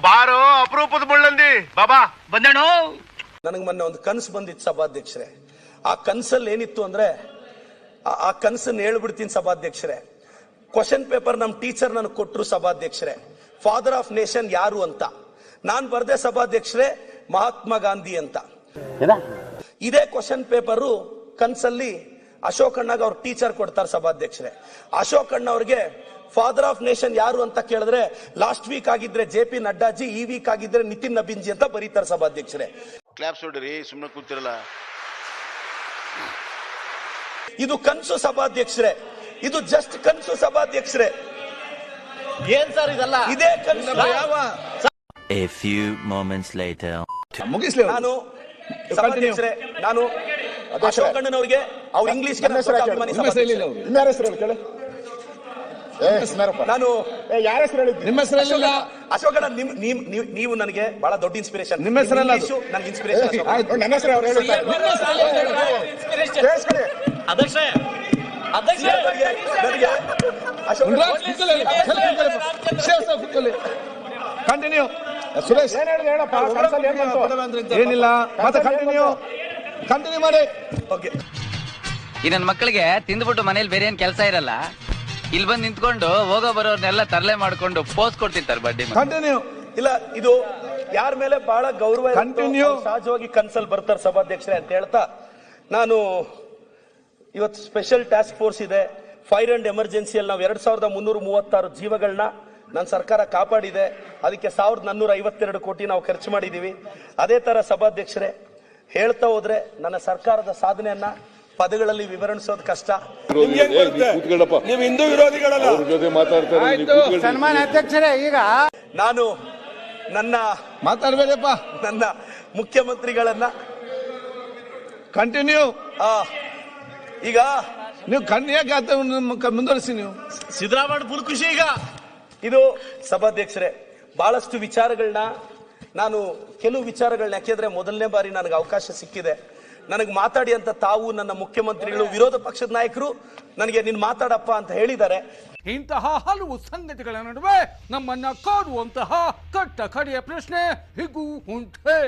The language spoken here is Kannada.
ಬಾರೋ ಅಪರೂಪದ ಮುಳ್ಳಂದಿ ಬಾಬಾ ಬಂದೇಣು. ನನಗೆ ಮೊನ್ನೆ ಒಂದು ಕನಸು ಬಂದಿತ್ತು ಸಭಾಧ್ಯಕ್ಷರೇ. ಆ ಕನಸಲ್ಲಿ ಏನಿತ್ತು ಅಂದ್ರೆ ಆ ಕನಸನ್ನು ಹೇಳ್ಬಿಡ್ತೀನಿ ಸಭಾಧ್ಯಕ್ಷರೇ. ಕ್ವಶನ್ ಪೇಪರ್ ನಮ್ಮ ಟೀಚರ್ ನನಗೆ ಕೊಟ್ಟರು ಸಭಾಧ್ಯಕ್ಷರೇ. ಫಾದರ್ ಆಫ್ ನೇಷನ್ ಯಾರು ಅಂತ ನಾನು ಬರ್ದೆ ಸಭಾಧ್ಯಕ್ಷರೇ, ಮಹಾತ್ಮ ಗಾಂಧಿ ಅಂತ. ಇದೇ ಕ್ವಶನ್ ಪೇಪರು ಕನಸಲ್ಲಿ ಅಶೋಕ್ ಅಣ್ಣಗ ಅವ್ರ ಟೀಚರ್ ಕೊಡ್ತಾರೆ ಸಭಾಧ್ಯಕ್ಷರೇ. ಅಶೋಕ್ ಅಣ್ಣ ಅವ್ರಿಗೆ ಫಾದರ್ ಆಫ್ ನೇಷನ್ ಯಾರು ಅಂತ ಕೇಳಿದ್ರೆ ಲಾಸ್ಟ್ ವೀಕ್ ಆಗಿದ್ರೆ JP ನಡ್ಡಾಜಿ, ಈ ವೀಕ್ ಆಗಿದ್ರೆ ನಿತಿನ್ ನಬೀನ್ಜಿ ಅಂತ ಬರೀತಾರೆ ಸಭಾಧ್ಯಕ್ಷರೇ. ಕ್ಲಾಪ್ಸ್ ಹೊಡ್ರಿ, ಸುಮ್ಮನೆ ಕೂತಿರಲ್ಲ. ಇದು ಕನ್ಸು ಸಭಾಧ್ಯಕ್ಷರೇ, ಇದು ಜಸ್ಟ್ ಕನ್ಸು ಸಭಾಧ್ಯಕ್ಷರೇ. ಏನ್ ಸರ್ ಇದೆಲ್ಲ? ಇದೇ ಕನ್ಸು. A few moments later. ನಾನು ಸಭಾಧ್ಯಕ್ಷರೇ, ನಾನು ಅಶೋಕ್ ಅಣ್ಣನವ್ರಿಗೆ ಅವ್ರ ಇಂಗ್ಲಿಷ್ಗೆ ನಾನು ಯಾರ ಹೆಸರು ಹೇಳಿದ್ರಿ? ನಿಮ್ಮ ಹೆಸರಲ್ಲ ಅಶೋಕ್ ಅಣ್ಣ. ನೀವು ನನಗೆ ಬಹಳ ದೊಡ್ಡ ಇನ್ಸ್ಪಿರೇಷನ್. ನಿಮ್ಮ ಹೆಸರಲ್ಲ, ನನ್ಗೆ ಇನ್ಸ್ಪಿರೇಷನ್. ನನ್ನ ಹೆಸರು ಅವ್ರು ಹೇಳ್ತಾರೆ. ಅಧ್ಯಕ್ಷರೇ, ಕಂಟಿನ್ಯೂ. ಸುರೇಶ್ ಏನ್ ಹೇಳಿದೆ ಹೇಳಪ್ಪ? ಏನಿಲ್ಲ, ಮತ್ತೆ ಕಂಟಿನ್ಯೂ ಮಾಡಿ. ಓಕೆ. ಈ ನನ್ನ ಮಕ್ಕಳಿಗೆ ತಿಂದ್ಬಿಟ್ಟು ಮನೇಲಿ ಬೇರೆ ಏನ್ ಕೆಲಸ ಇರಲ್ಲ, ಇಲ್ಲಿ ಬಂದು ನಿಂತ್ಕೊಂಡು ಹೋಗೋ ಬರೋರ್ನೆಲ್ಲ ತರಲೆ ಮಾಡ್ಕೊಂಡು ಪೋಸ್ ಕೊಡ್ತಿರ್ತಾರೆ ಬಡ್ಡಿ. ಕಂಟಿನ್ಯೂ. ಇಲ್ಲ, ಇದು ಯಾರ ಮೇಲೆ ಬಹಳ ಗೌರವ ಕಂಟಿನ್ಯೂ. ಸಹಜವಾಗಿ ಕನ್ಸಲ್ ಬರ್ತಾರೆ ಸಭಾಧ್ಯಕ್ಷರೇ ಅಂತ ಹೇಳ್ತಾ, ನಾನು ಇವತ್ತು ಸ್ಪೆಷಲ್ ಟಾಸ್ಕ್ ಫೋರ್ಸ್ ಇದೆ. ಫೈರ್ ಅಂಡ್ ಎಮರ್ಜೆನ್ಸಿಯಲ್ಲಿ ನಾವು 2336 ಜೀವಗಳನ್ನ ನನ್ನ ಸರ್ಕಾರ ಕಾಪಾಡಿದೆ. ಅದಕ್ಕೆ 1452 ಕೋಟಿ ನಾವು ಖರ್ಚು ಮಾಡಿದೀವಿ. ಅದೇ ತರ ಸಭಾಧ್ಯಕ್ಷರೇ, ಹೇಳ್ತಾ ಹೋದ್ರೆ ನನ್ನ ಸರ್ಕಾರದ ಸಾಧನೆಯನ್ನ ಪದಗಳಲ್ಲಿ ವಿವರಿಸೋದು ಕಷ್ಟ. ನೀವು ಹಿಂದೂ ವಿರೋಧಿಗಳಲ್ಲ. ಸನ್ಮಾನ ಅಧ್ಯಕ್ಷರೇ, ಈಗ ನಾನು ನನ್ನ ಮಾತಾಡ್ಬೇಡಪ್ಪ. ನನ್ನ ಮುಖ್ಯಮಂತ್ರಿಗಳನ್ನ ಕಂಟಿನ್ಯೂ. ಈಗ ನೀವು ಕನ್ಯಾಗ ಮುಂದುವರಿಸಿ. ನೀವು ಸಿದ್ದರಾಮಯ್ಯ ಫುಲ್ ಖುಷಿ ಈಗ. ಇದು ಸಭಾಧ್ಯಕ್ಷರೇ, ಬಹಳಷ್ಟು ವಿಚಾರಗಳನ್ನ ನಾನು ಕೆಲವು ವಿಚಾರಗಳನ್ನ ಯಾಕೆಂದ್ರೆ ಮೊದಲನೇ ಬಾರಿ ನನಗೆ ಅವಕಾಶ ಸಿಕ್ಕಿದೆ. ನನಗೆ ಮಾತಾಡಿ ಅಂತ ತಾವು ನನ್ನ ಮುಖ್ಯಮಂತ್ರಿಗಳು, ವಿರೋಧ ಪಕ್ಷದ ನಾಯಕರು ನನಗೆ ನೀನು ಮಾತಾಡಪ್ಪ ಅಂತ ಹೇಳಿದ್ದಾರೆ. ಇಂತಹ ಹಲವು ಸಂಗತಿಗಳ ನಡುವೆ ನಮ್ಮನ್ನ ಕಾಡುವಂತಹ ಕಟ್ಟ ಕಡೆಯ ಪ್ರಶ್ನೆ ಹೀಗೂ ಉಂಟೆ.